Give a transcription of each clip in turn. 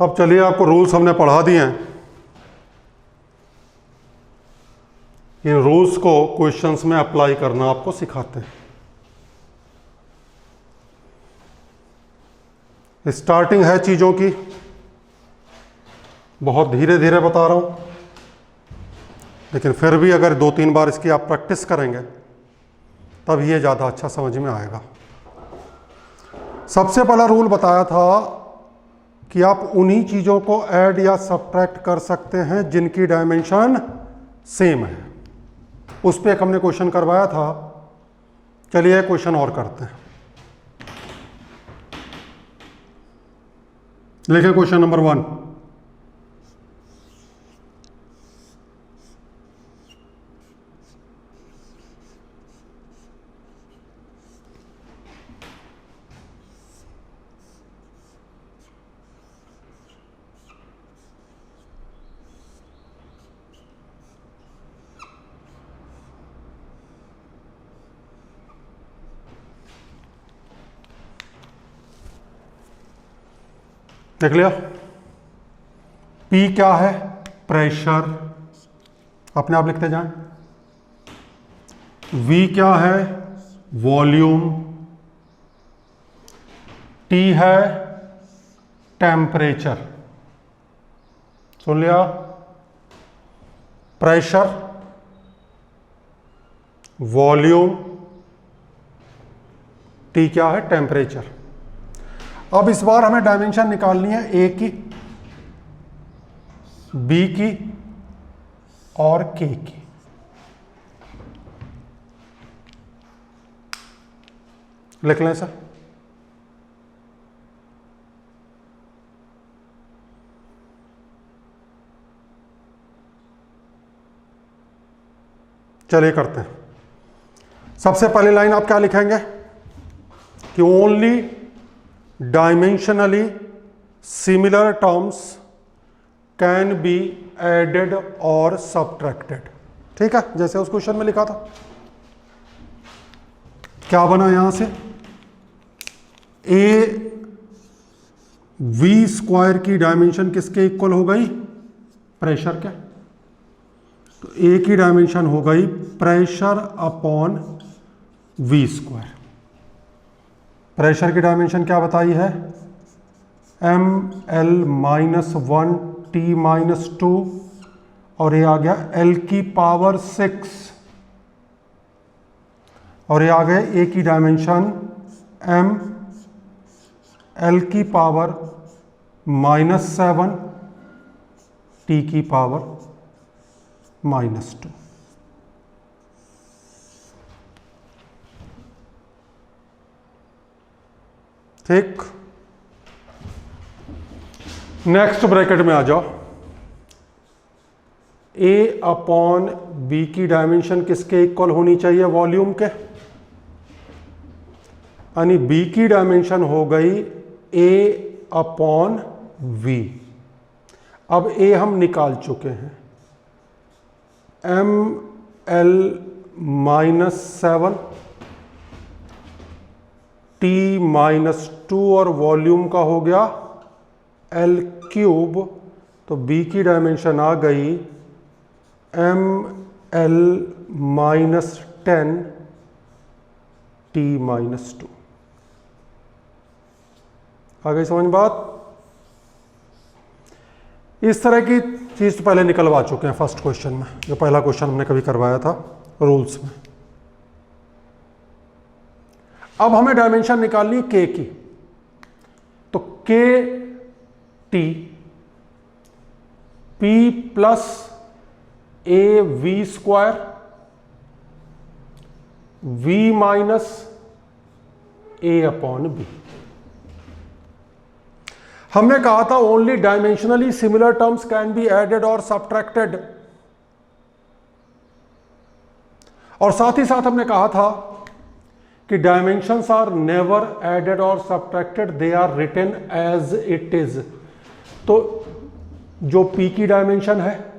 अब चलिए, आपको रूल्स हमने पढ़ा दिए हैं। इन रूल्स को क्वेश्चंस में अप्लाई करना आपको सिखाते हैं। स्टार्टिंग है चीज़ों की, बहुत धीरे धीरे बता रहा हूँ, लेकिन फिर भी अगर 2-3 बार इसकी आप प्रैक्टिस करेंगे तब ये ज़्यादा अच्छा समझ में आएगा। सबसे पहला रूल बताया था कि आप उन्हीं चीज़ों को ऐड या सब्ट्रैक्ट कर सकते हैं जिनकी डायमेंशन सेम है। उस पर एक हमने क्वेश्चन करवाया था। चलिए क्वेश्चन और करते हैं। लिखिए क्वेश्चन नंबर 1। देख लिया? P क्या है? प्रेशर, अपने आप लिखते जाएं। V क्या है? वॉल्यूम। T है टेम्परेचर। सुन लिया? प्रेशर, वॉल्यूम, T क्या है? टेम्परेचर। अब इस बार हमें डायमेंशन निकालनी है ए की, बी की और के की। लिख लें सर। चलिए करते हैं। सबसे पहली लाइन आप क्या लिखेंगे कि only dimensionally similar terms can be added और सब्ट्रैक्टेड। ठीक है, जैसे उस क्वेश्चन में लिखा था। क्या बना यहां से? ए वी स्क्वायर की डायमेंशन किसके इक्वल हो गई? प्रेशर के। तो ए की डायमेंशन हो गई pressure upon V square. Pressure की डायमेंशन क्या बताई है? ml-1 T-2 और ये आ गया L की पावर 6 और ये आ गए A की डायमेंशन ml की पावर -7 T की पावर -2। ठीक, नेक्स्ट ब्रैकेट में आ जाओ। A अपॉन बी की डायमेंशन किसके इक्वल होनी चाहिए? वॉल्यूम के। यानी बी की डायमेंशन हो गई A अपॉन V। अब A हम निकाल चुके हैं, ml-7 T-2 और वॉल्यूम का हो गया L3। तो B की डायमेंशन आ गई ml-10 T-2। आ गई समझ बात? इस तरह की चीज तो पहले निकलवा चुके हैं फर्स्ट क्वेश्चन में, जो पहला क्वेश्चन हमने कभी करवाया था रूल्स में। अब हमें डायमेंशन निकालनी है के की। तो K T P plus A V square V minus A upon B. हमने कहा था only dimensionally similar terms can be added और सब्ट्रैक्टेड, और साथ ही साथ हमने कहा था कि डायमेंशंस आर नेवर एडेड और subtracted, they are written as it is. तो जो P की डायमेंशन है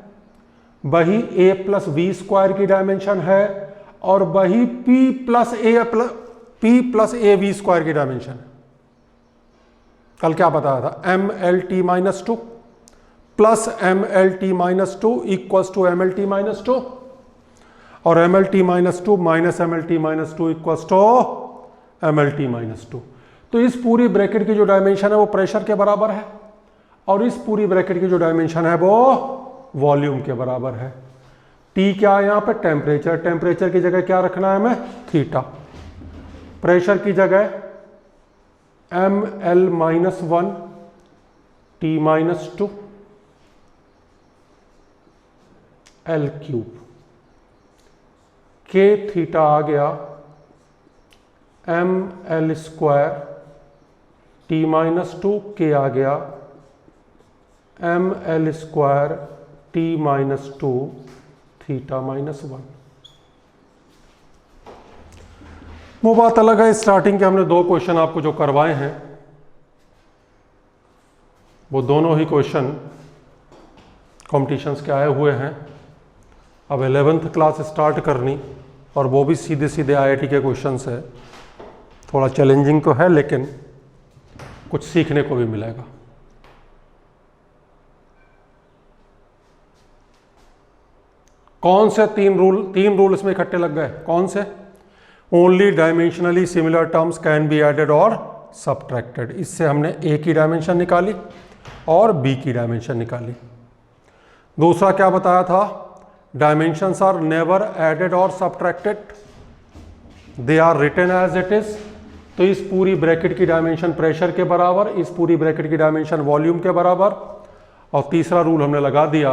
वही A प्लस वी स्क्वायर की डायमेंशन है और वही P plus A V square की डायमेंशन है। कल क्या बताया था, MLT-2 plus MLT-2 equals to MLT-2 और MLT-2 minus MLT-2 equals to MLT-2। तो इस पूरी ब्रैकेट की जो डायमेंशन है वो प्रेशर के बराबर है और इस पूरी ब्रैकेट की जो डायमेंशन है वो वॉल्यूम के बराबर है। T क्या है यहाँ पे, टेम्परेचर। टेम्परेचर की जगह क्या रखना है हमें, थीटा। प्रेशर की जगह ML-1 T-2 L³ K theta आ गया ML² T-2 K आ गया ML² T-2 θ-1। वो बात अलग है, स्टार्टिंग के हमने 2 क्वेश्चन आपको जो करवाए हैं वो दोनों ही क्वेश्चन कॉम्पिटिशन्स के आए हुए हैं। अब 11th क्लास स्टार्ट करनी और वो भी सीधे सीधे IIT के क्वेश्चंस है, थोड़ा चैलेंजिंग तो है लेकिन कुछ सीखने को भी मिलेगा। कौन से 3 रूल इसमें इकट्ठे लग गए, कौन से, only dimensionally similar terms can be added और सब्ट्रैक्टेड। इससे हमने A की डायमेंशन निकाली और B की डायमेंशन निकाली। दूसरा क्या बताया था, डायमेंशंस आर नेवर एडेड और subtracted, they are written as it is. तो इस पूरी ब्रैकेट की डायमेंशन प्रेशर के बराबर, इस पूरी ब्रैकेट की डायमेंशन वॉल्यूम के बराबर। और तीसरा रूल हमने लगा दिया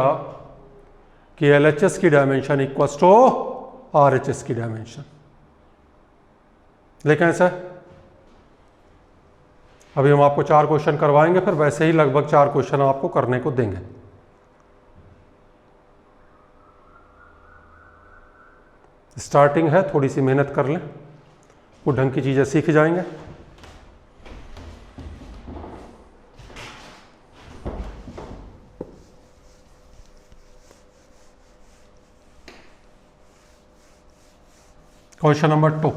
कि LHS की डायमेंशन इक्वल्स टू RHS की डायमेंशन। लेकिन ऐसा अभी हम आपको 4 क्वेश्चन करवाएंगे, फिर वैसे ही लगभग 4 क्वेश्चन आपको करने को देंगे। स्टार्टिंग है, थोड़ी सी मेहनत कर लें, वो ढंग की चीजें सीख जाएंगे। Question number 2,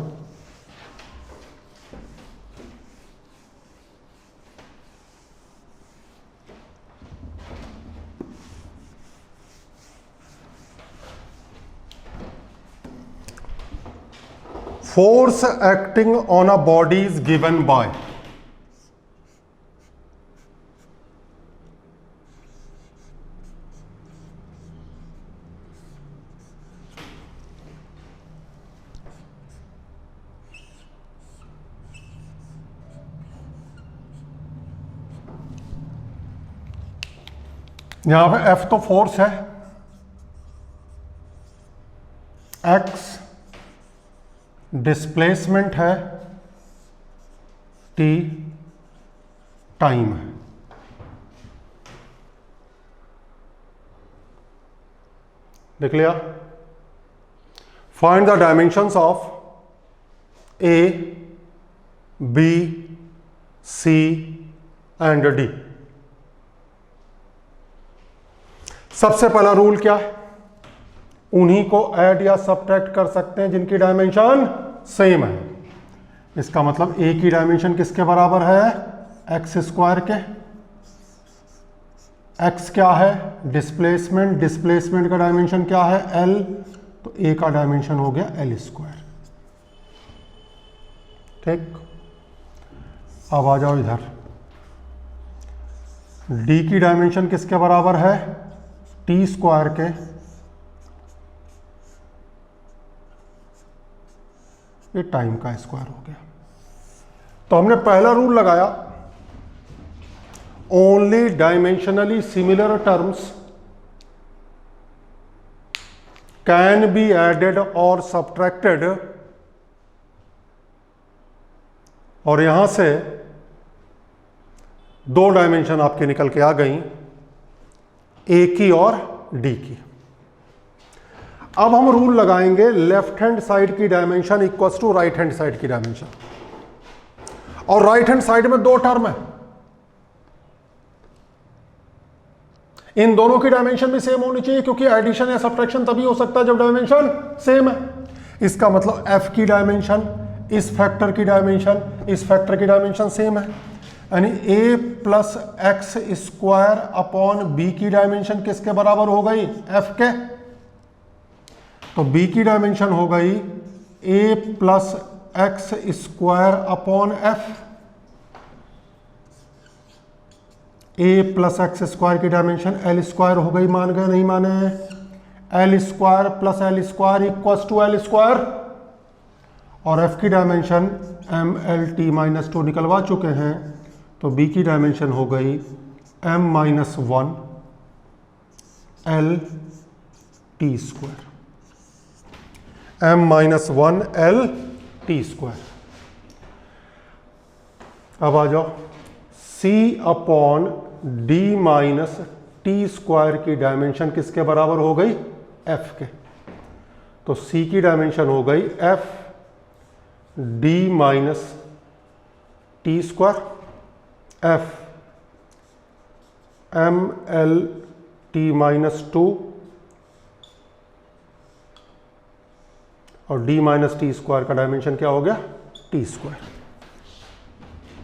force acting on a body is given by, यहां पे F तो फोर्स है, X डिस्प्लेसमेंट है, T टाइम है। देख लिया। Find the dimensions of A, B, C and D। सबसे पहला रूल क्या है, उन्हीं को ऐड या सब्ट्रैक्ट कर सकते हैं जिनकी डायमेंशन सेम है। इसका मतलब A की डायमेंशन किसके बराबर है, x² के। x क्या है, डिस्प्लेसमेंट, डिस्प्लेसमेंट का डायमेंशन क्या है, L, तो A का डायमेंशन हो गया L²। ठीक, अब आ जाओ इधर, D की डायमेंशन किसके बराबर है, T² के। ये टाइम का स्क्वायर हो गया। तो हमने पहला रूल लगाया, only dimensionally similar terms can be added और सब्ट्रैक्टेड। और यहां से 2 डायमेंशन आपके निकल के आ गई, A की और D की। अब हम रूल लगाएंगे लेफ्ट हैंड साइड की dimension equals to right hand side की डायमेंशन। और राइट हैंड साइड में 2 टर्म है, इन दोनों की डायमेंशन भी सेम होनी चाहिए, क्योंकि एडिशन या सब्ट्रैक्शन तभी हो सकता है जब डायमेंशन सेम है। इसका मतलब F की डायमेंशन, इस फैक्टर की डायमेंशन, इस फैक्टर की डायमेंशन सेम है। यानी a plus X square upon B की डायमेंशन किसके बराबर हो गई, f के। तो b की डायमेंशन हो गई a plus X square upon f। a plus X square की डायमेंशन l स्क्वायर हो गई, मान गए नहीं माने, l square plus l square equals to l square, और f की dimension m l t minus 2 निकलवा चुके हैं, तो b की डायमेंशन हो गई m minus 1 l t square, m minus 1 l t square. अब आ जाओ, c upon d minus T square की डायमेंशन किसके बराबर हो गई, f के। तो c की डायमेंशन हो गई f d minus T square, f m l t minus 2 और d माइनस टी स्क्वायर का डायमेंशन क्या हो गया, टी स्क्वायर।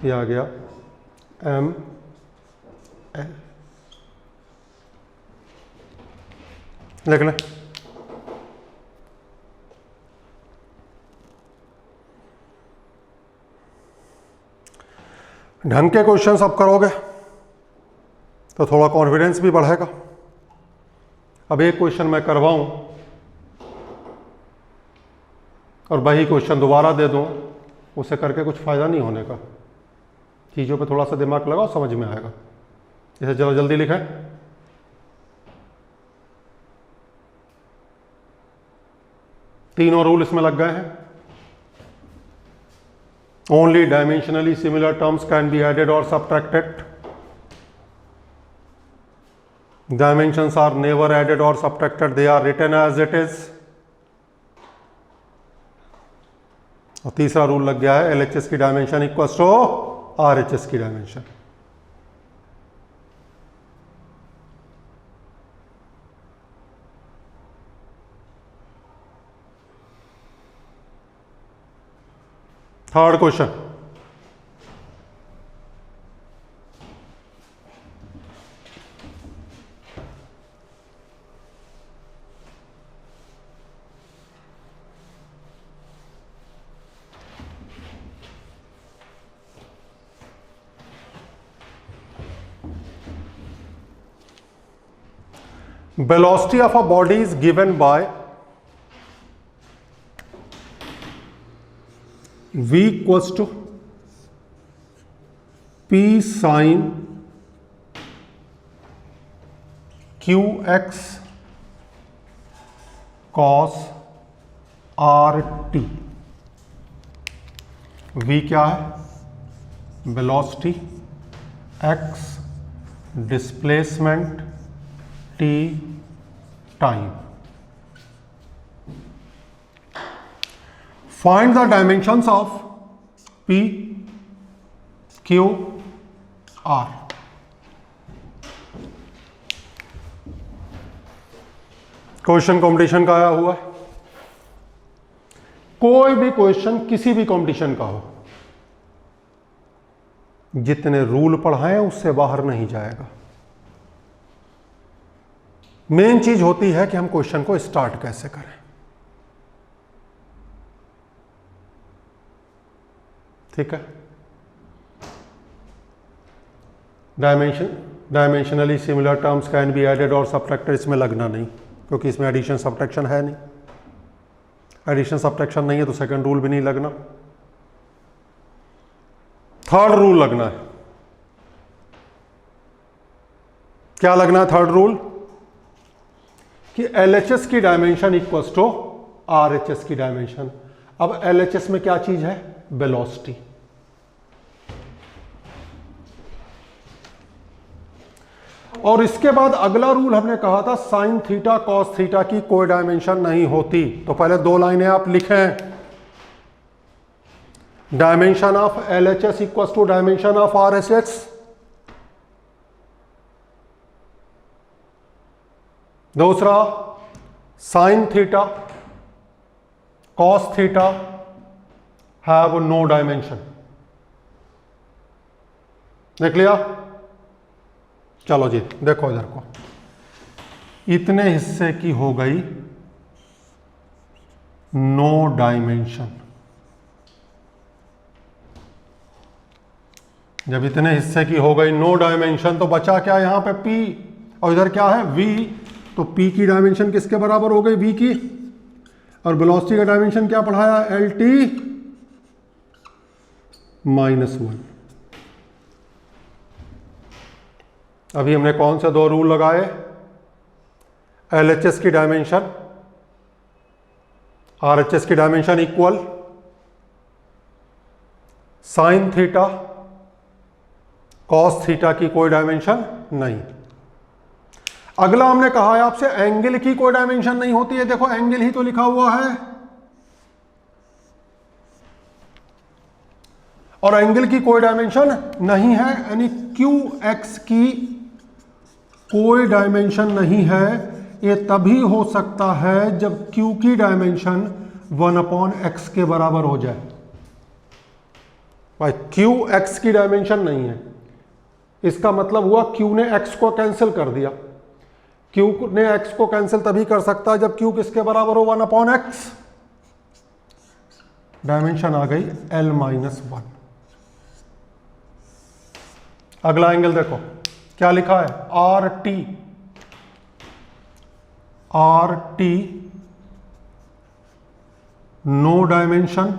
ये आ गया m l। लिख लें, ढंग के क्वेश्चंस अब करोगे तो थोड़ा कॉन्फिडेंस भी बढ़ेगा। अब एक क्वेश्चन मैं करवाऊं और वही क्वेश्चन दोबारा दे दूं, उसे करके कुछ फायदा नहीं होने का। चीज़ों पे थोड़ा सा दिमाग लगाओ, समझ में आएगा। जैसे चलो जल्दी लिखें, तीनों रूल इसमें लग गए हैं। Only dimensionally similar terms can be added और subtracted. Dimensions are never added or subtracted, they are written as it is। और तीसरा रूल लग गया है, LHS की डायमेंशन इक्वल्स टू RHS की dimension. Third question, velocity of a body is given by v equals to p sin qx cos rt। v क्या है, velocity, x displacement, t time. Find the dimensions of P, Q, R। Question competition का आया हुआ है। कोई भी question किसी भी कंपटीशन का हो, जितने रूल पढ़ाएं उससे बाहर नहीं जाएगा। मेन चीज होती है कि हम क्वेश्चन को स्टार्ट कैसे करें। ठीक है, dimensionally similar terms can be added और सब्ट्रैक्टेड, इसमें लगना नहीं, क्योंकि इसमें एडिशन सब्ट्रैक्शन है नहीं। एडिशन सब्ट्रैक्शन नहीं है तो सेकंड रूल भी नहीं लगना, थर्ड रूल लगना है। क्या लगना है थर्ड रूल, कि LHS की डायमेंशन इक्वल्स टू RHS की डायमेंशन। अब LHS में क्या चीज है, वेलोसिटी। और इसके बाद अगला रूल हमने कहा था, साइन थीटा कॉस थीटा की कोई डायमेंशन नहीं होती। तो पहले दो लाइनें आप लिखें, dimension of LHS equals to dimension of RHS। दूसरा, sine theta cos theta have no dimension. देख लिया। चलो जी देखो इधर को, इतने हिस्से की हो गई नो डायमेंशन। जब इतने हिस्से की हो गई नो डायमेंशन तो बचा क्या यहां पे P, और इधर क्या है V। तो P की डायमेंशन किसके बराबर हो गई, V की। और वेलोसिटी का डायमेंशन क्या पढ़ाया, LT -1। अभी हमने कौन से दो रूल लगाए, LHS की डायमेंशन RHS की dimension equal sign theta cos theta की कोई डायमेंशन नहीं। अगला हमने कहा है आपसे एंगल की कोई डायमेंशन नहीं होती है। देखो एंगल ही तो लिखा हुआ है, और एंगल की कोई डायमेंशन नहीं है, यानी QX की कोई डायमेंशन नहीं है। ये तभी हो सकता है जब Q की डायमेंशन 1/x के बराबर हो जाए। भाई QX की डायमेंशन नहीं है, इसका मतलब हुआ Q ने X को कैंसिल कर दिया। Q ने X को कैंसिल तभी कर सकता है जब Q किसके बराबर हो, 1/x। डायमेंशन आ गई L-1। अगला एंगल देखो क्या लिखा है, RT नो डायमेंशन।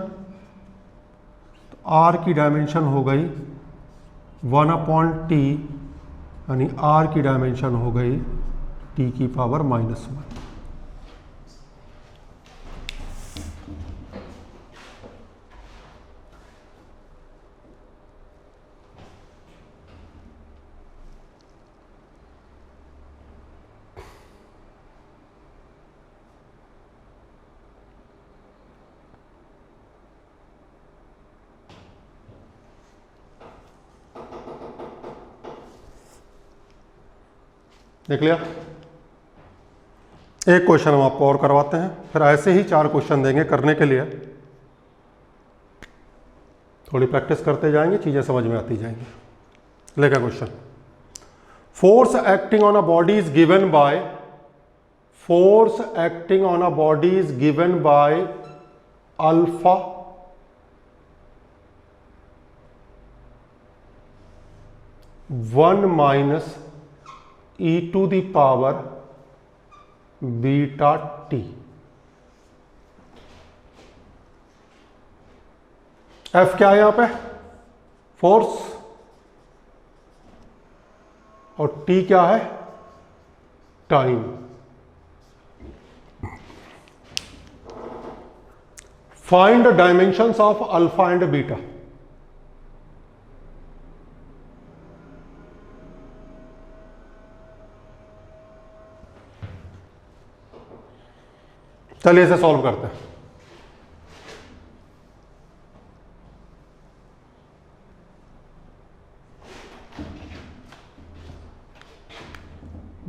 R की डायमेंशन हो गई 1/t, यानी R की डायमेंशन हो गई t की पावर -1। देख लिया। एक क्वेश्चन हम आपको और करवाते हैं, फिर ऐसे ही 4 क्वेश्चन देंगे करने के लिए। थोड़ी प्रैक्टिस करते जाएंगे, चीजें समझ में आती जाएंगी। लेखा question, force acting on a body is given bye, force acting on a body is given by alpha (1 - e⁻ beta t। F क्या है यहां पे, फोर्स, और t क्या है, time. Find the dimensions of alpha and beta. चलिए इसे solve करते हैं।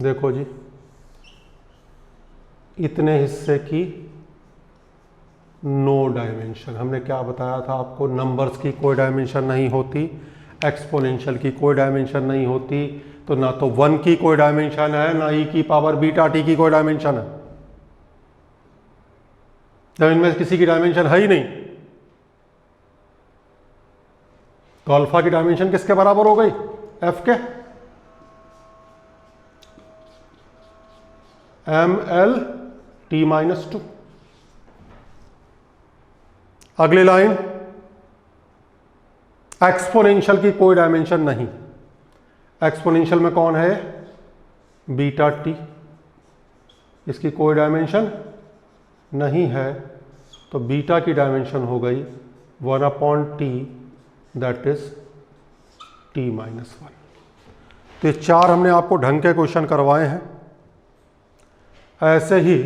देखो जी, इतने हिस्से की नो डायमेंशन। हमने क्या बताया था आपको, नंबर्स की कोई डायमेंशन नहीं होती, एक्सपोनेंशियल की कोई डायमेंशन नहीं होती, तो ना तो 1 की कोई डायमेंशन है, ना e की पावर बीटा t की कोई डायमेंशन है। जब इनमें किसी की डायमेंशन है ही नहीं, तो अल्फा की डायमेंशन किसके बराबर हो गई, f के। mL(t-2). अगली लाइन, एक्सपोनेंशियल की कोई डायमेंशन नहीं। एक्सपोनेंशियल में कौन है, बीटा टी, इसकी कोई डायमेंशन नहीं है, तो बीटा की डायमेंशन हो गई 1/t, दैट इज t-1। तो ये 4 हमने आपको ढंग के क्वेश्चन करवाए हैं। ऐसे ही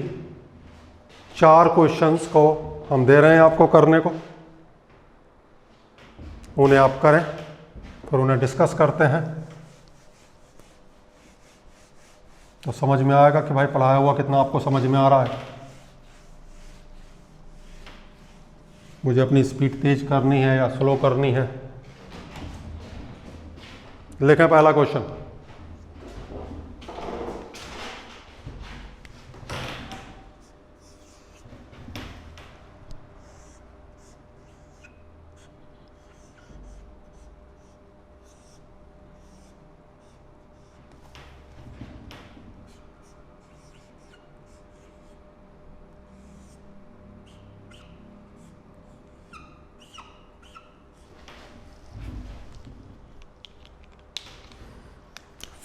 4 क्वेश्चंस को हम दे रहे हैं आपको करने को, उन्हें आप करें, फिर उन्हें डिस्कस करते हैं, तो समझ में आएगा कि भाई पढ़ाया हुआ कितना आपको समझ में आ रहा है। मुझे अपनी स्पीड तेज करनी है या स्लो करनी है, लिखें पहला question.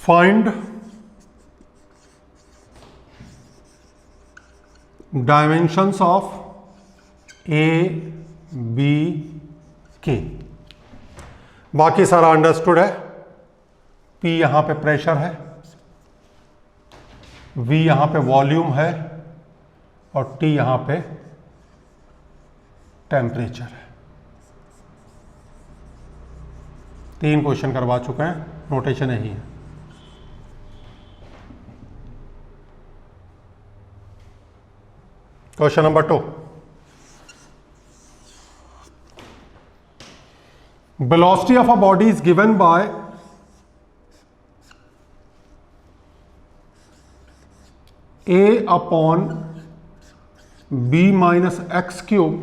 Find dimensions of A, B, K। बाकी सारा अंडरस्टूड है। P यहां पे प्रेशर है, V यहां पे वॉल्यूम है और T यहां पे टेम्परेचर है। 3 क्वेश्चन करवा चुके हैं, नोटेशन यही है। Question number 2, velocity of a body is given by A upon B minus x cube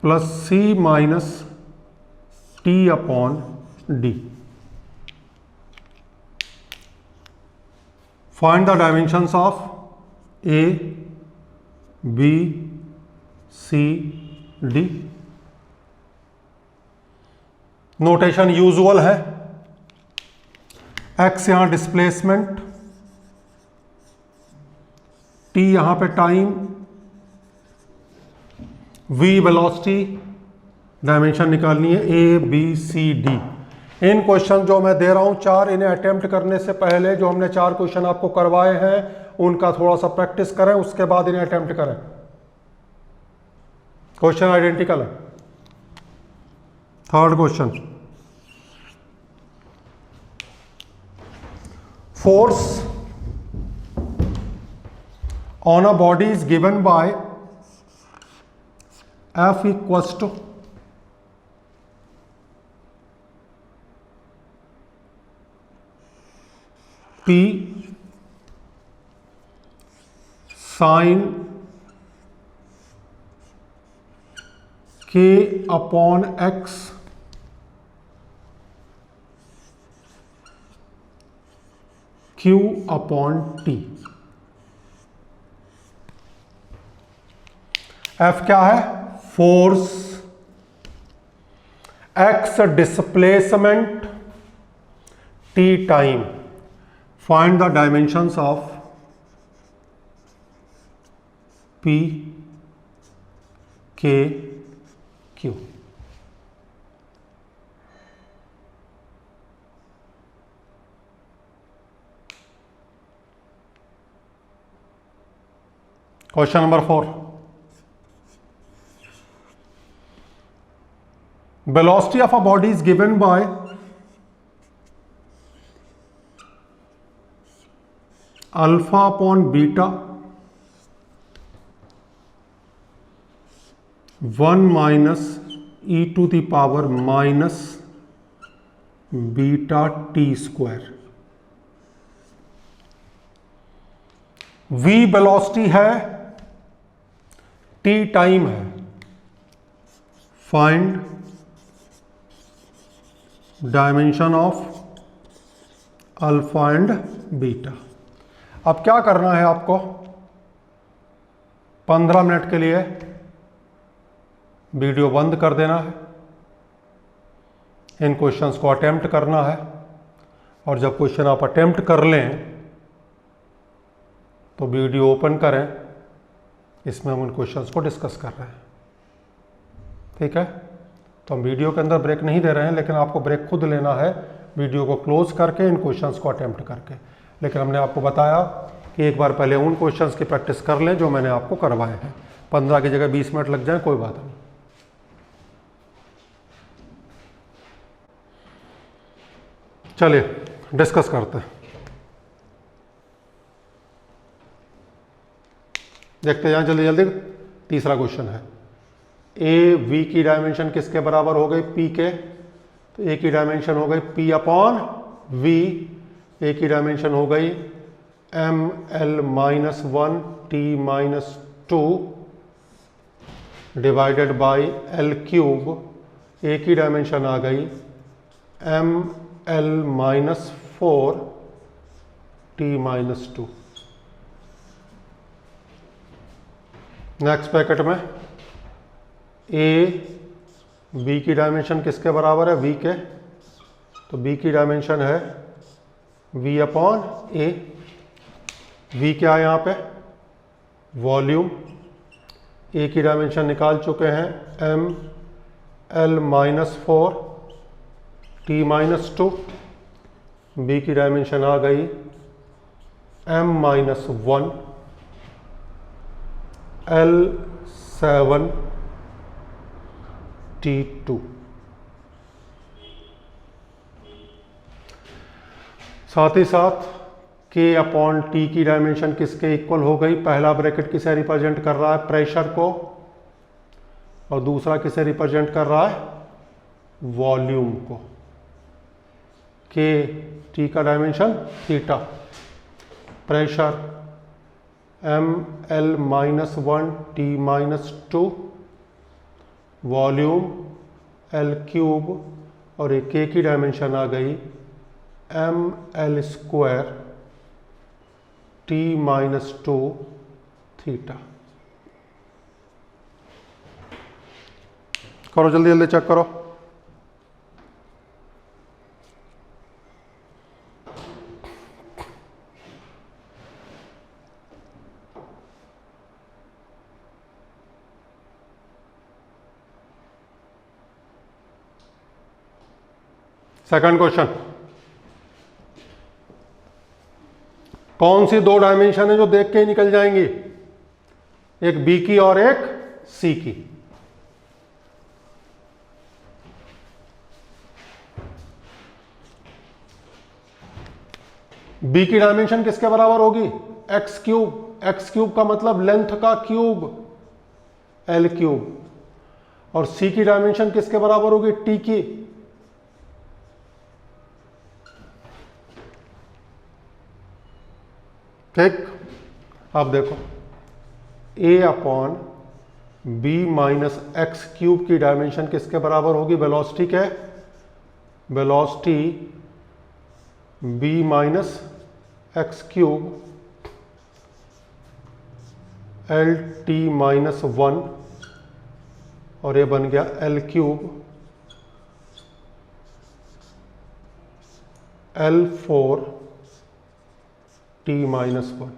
plus C minus T upon D। Find the dimensions of A, B, C, D। Notation usual है। x यहां displacement, t यहां पे time, v velocity, dimension निकालनी है A, B, C, D। In question जो मैं दे रहा हूं 4, इन्हें अटेम्प्ट करने से पहले जो हमने 4 क्वेश्चन आपको करवाए हैं उनका थोड़ा सा प्रैक्टिस करें, उसके बाद इन्हें अटेम्प्ट करें। क्वेश्चन आइडेंटिकल है। Third question, force on a body is given by F equals to P sine K upon X Q upon T। F क्या है? Force, X displacement, T time. Find the dimensions of P, K, Q। Question number 4, velocity of a body is given by alpha upon beta 1 minus E to the power minus beta T square. v velocity है, t time है। Find dimension of alpha and beta. अब क्या करना है आपको, 15 minute के लिए video बंद कर देना है, इन क्वेश्चंस को अटेम्प्ट करना है, और जब क्वेश्चन आप अटेम्प्ट कर लें तो वीडियो ओपन करें, इसमें हम उन क्वेश्चंस को डिस्कस कर रहे हैं। ठीक है, तो हम वीडियो के अंदर ब्रेक नहीं दे रहे हैं, लेकिन आपको ब्रेक खुद लेना है वीडियो को क्लोज करके, इन क्वेश्चंस को अटेम्प्ट करके। लेकिन हमने आपको बताया कि एक बार पहले उन क्वेश्चंस की प्रैक्टिस कर लें जो मैंने आपको करवाए हैं। 15 की जगह 20 मिनट लग जाए, कोई बात नहीं। चलिए डिस्कस करते हैं। देखते हैं जल्दी जल्दी। तीसरा क्वेश्चन है, ए वी की डायमेंशन किसके बराबर हो गई? पी के। तो ए की डायमेंशन हो गई p अपॉन v, ए की डायमेंशन हो गई ml-1 t-2 divided by l cube, A की डायमेंशन आ गई ml-4 t-2। नेक्स्ट ब्रैकेट में ए बी की डायमेंशन किसके बराबर है, v के, तो b की डायमेंशन है v अपॉन ए। v क्या है यहाँ पे, वॉल्यूम। ए की डायमेंशन निकाल चुके हैं ml-4 t-2, b की डायमेंशन आ गई m-1 l7 t2। साथ ही साथ k अपॉन टी की डायमेंशन किसके इक्वल हो गई, पहला ब्रैकेट किसे रिप्रेजेंट कर रहा है, प्रेशर को, और दूसरा किसे रिप्रेजेंट कर रहा है, वॉल्यूम को। k टी का dimension theta, pressure ml-1 t-2, volume l cube, और एक k की डायमेंशन आ गई ml² t-2 थीटा। करो जल्दी जल्दी चेक करो। सेकंड क्वेश्चन, कौन सी दो डायमेंशन है जो देख के ही निकल जाएंगी, एक बी की और एक सी की। बी की डायमेंशन किसके बराबर होगी, एक्स क्यूब। एक्स क्यूब का मतलब लेंथ का क्यूब, एल क्यूब। और सी की डायमेंशन किसके बराबर होगी, टी की। ठीक, अब देखो a upon B minus X cube की डायमेंशन किसके बराबर होगी, वेलोसिटी के, velocity b minus X cube L T minus 1, और ये बन गया एल क्यूब L4 t-1।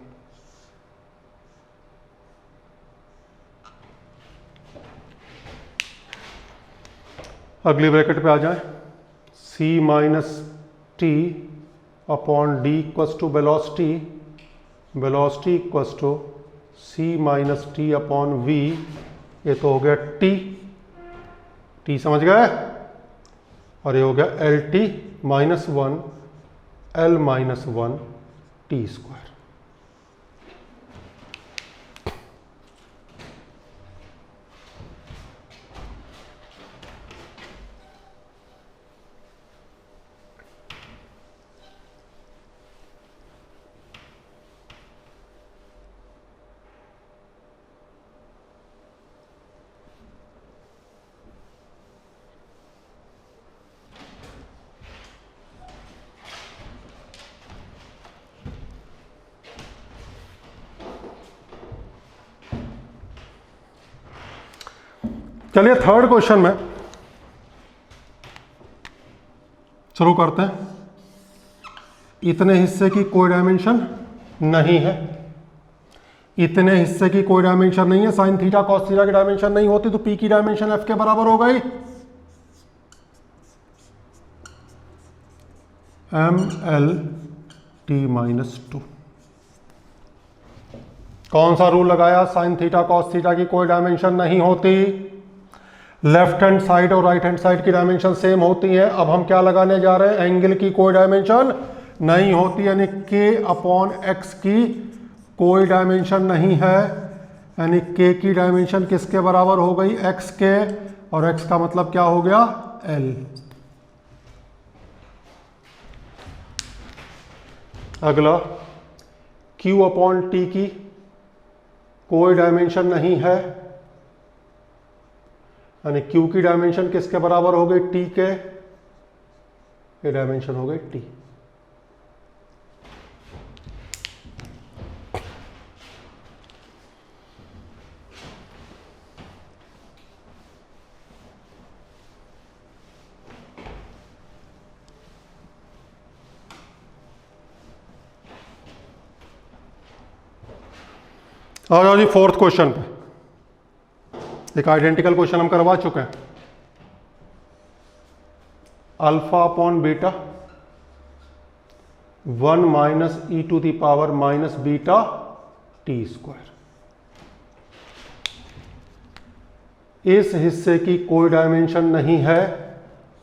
अगली ब्रैकेट पे आ जाए, c minus T upon D equals to velocity, velocity equals to c minus T upon v, ये तो हो गया t, t समझ गए, और ये हो गया L T minus 1 L minus 1 T square. चलिए थर्ड क्वेश्चन में शुरू करते हैं। इतने हिस्से की कोई डायमेंशन नहीं है, इतने हिस्से की कोई डायमेंशन नहीं है, साइन थीटा कॉस थीटा की डायमेंशन नहीं होती, तो पी की डायमेंशन एफ के बराबर हो गई ml t-2। कौन सा रूल लगाया, साइन थीटा कॉस थीटा की कोई डायमेंशन नहीं होती, लेफ्ट हैंड साइड और राइट हैंड साइड की डायमेंशन सेम होती है। अब हम क्या लगाने जा रहे हैं, एंगल की कोई डायमेंशन नहीं होती, यानी k अपॉन एक्स की कोई डायमेंशन नहीं है, यानी k की डायमेंशन किसके बराबर हो गई, x के, और x का मतलब क्या हो गया, l। अगला Q अपॉन टी की कोई डायमेंशन नहीं है, यानी Q की डायमेंशन किसके बराबर हो गई, T के, ये डायमेंशन हो गई T। आ जाओ जी फोर्थ क्वेश्चन पे। एक आइडेंटिकल क्वेश्चन हम करवा चुके हैं। Alpha upon beta 1 minus E to the power minus beta T square. इस हिस्से की कोई डायमेंशन नहीं है,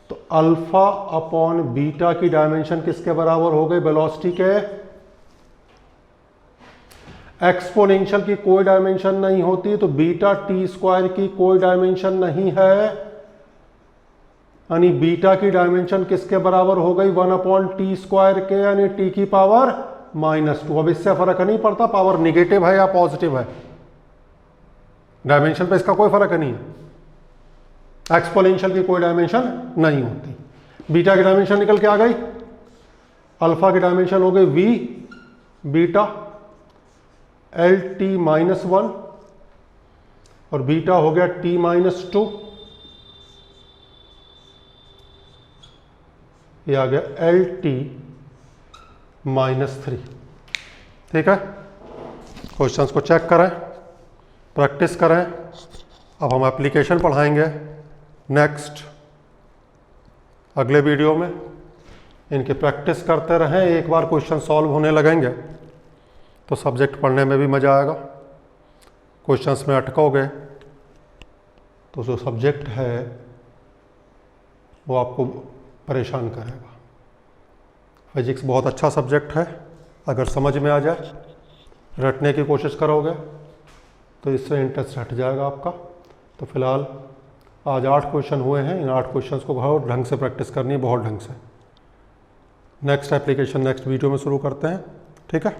तो अल्फा अपॉन बीटा की डायमेंशन किसके बराबर हो गई, वेलोसिटी के। एक्सपोनेंशियल की कोई डायमेंशन नहीं होती, तो बीटा टी स्क्वायर की कोई डायमेंशन नहीं है, यानी बीटा की डायमेंशन किसके बराबर हो गई, 1 अपॉन टी स्क्वायर के, यानी टी की पावर -2। अब इससे फर्क नहीं पड़ता पावर निगेटिव है या पॉजिटिव है, डायमेंशन पे इसका कोई फर्क नहीं है। एक्सपोनेंशियल की कोई डायमेंशन नहीं होती। बीटा की डायमेंशन निकल के आ गई, अल्फा की डायमेंशन हो गई वी बीटा एल टी -1 और बीटा हो गया टी -2, ये आ गया एल टी -3। ठीक है, क्वेश्चंस को चेक करें, प्रैक्टिस करें। अब हम एप्लीकेशन पढ़ाएंगे नेक्स्ट अगले वीडियो में। इनकी प्रैक्टिस करते रहें, एक बार क्वेश्चन सॉल्व होने लगेंगे तो सब्जेक्ट पढ़ने में भी मज़ा आएगा। क्वेश्चंस में अटकोगे तो जो सब्जेक्ट है वो आपको परेशान करेगा। फिजिक्स बहुत अच्छा सब्जेक्ट है, अगर समझ में आ जाए, रटने की कोशिश करोगे तो इससे इंटरेस्ट हट जाएगा आपका। तो फिलहाल आज 8 क्वेश्चन हुए हैं, इन 8 क्वेश्चंस को बहुत ढंग से प्रैक्टिस करनी है, बहुत ढंग से। नेक्स्ट एप्लीकेशन नेक्स्ट वीडियो में शुरू करते हैं, ठीक है।